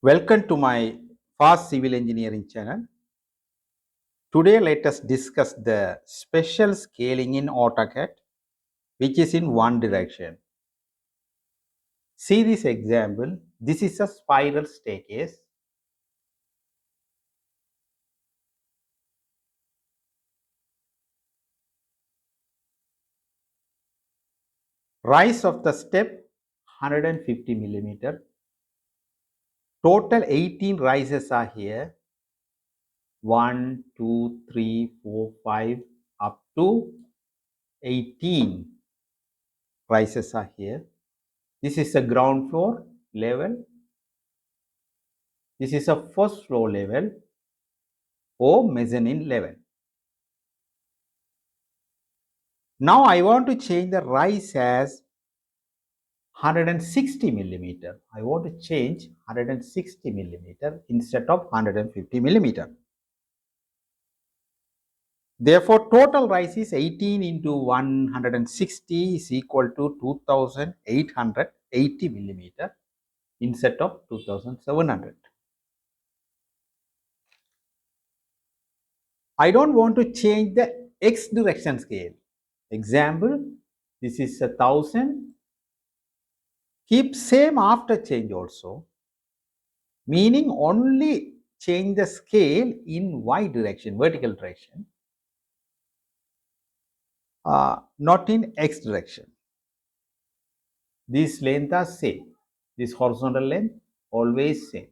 Welcome to my Fast Civil Engineering channel. Today let us discuss the special scaling in AutoCAD which is in one direction. See this example. This is a spiral staircase. Rise of the step 150 millimeter. Total 18 rises are here. 1, 2, 3, 4, 5 up to 18 rises are here. This is a ground floor level. This is a first floor level or mezzanine level. Now I want to change the rise as 160 millimeter. I want to change 160 millimeter instead of 150 millimeter. Therefore, total rise is 18 into 160 is equal to 2880 millimeter instead of 2700. I don't want to change the x direction scale. Example, this is 1000. Keep same after change also, meaning only change the scale in y direction, vertical direction, not in x direction. This length are same. This horizontal length always same.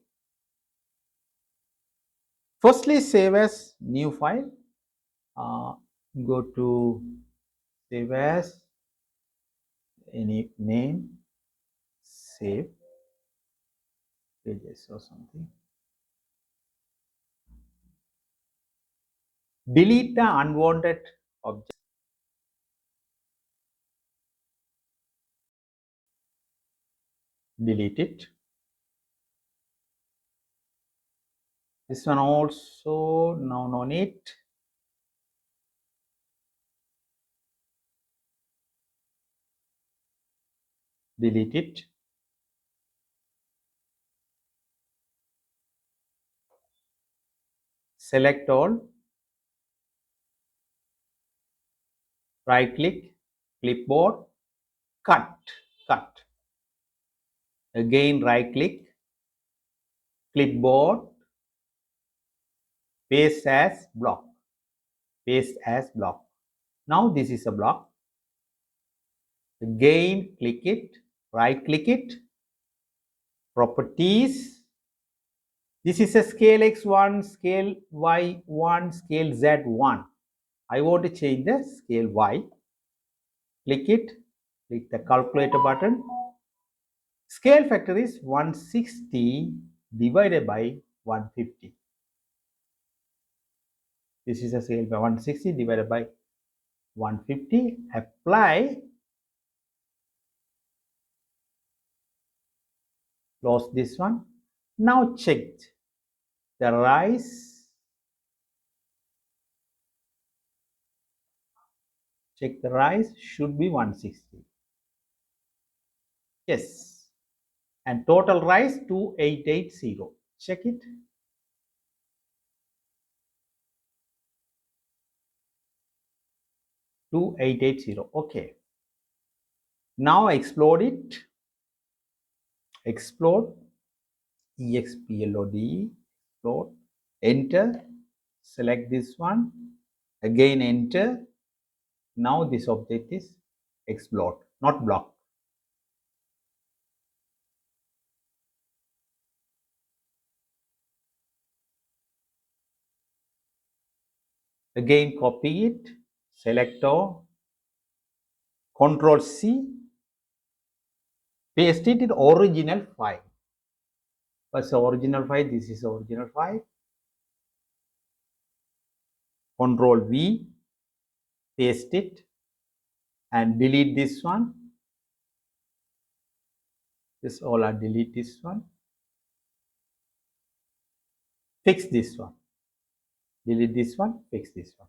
Firstly, save as new file. Go to save as any name, save pages or something. Delete the unwanted object. Delete it. This one also now no need. Delete it. Select all. Right click, clipboard, cut. Again right click, clipboard, paste as block. Now this is a block. Again click it, right click it, properties. This is a scale x1, scale y1, scale z1. I want to change the scale y. Click it, click the calculator button. Scale factor is 160 divided by 150. This is a scale by 160 divided by 150. Apply. Close this one. Now check the rise. Check the rise should be 160. Yes. And total rise 2880. Check it. 2880. Okay. Now explode it. Explode. EXPLOD. Explode. Enter. Select this one. Again enter. Now this object is explode, not block. Again copy it. Select all. Control C. Paste it in the original file. What's the original file? This is the original file. Control V. Paste it and delete this one. This all are delete this one. Fix this one. Delete this one. Fix this one.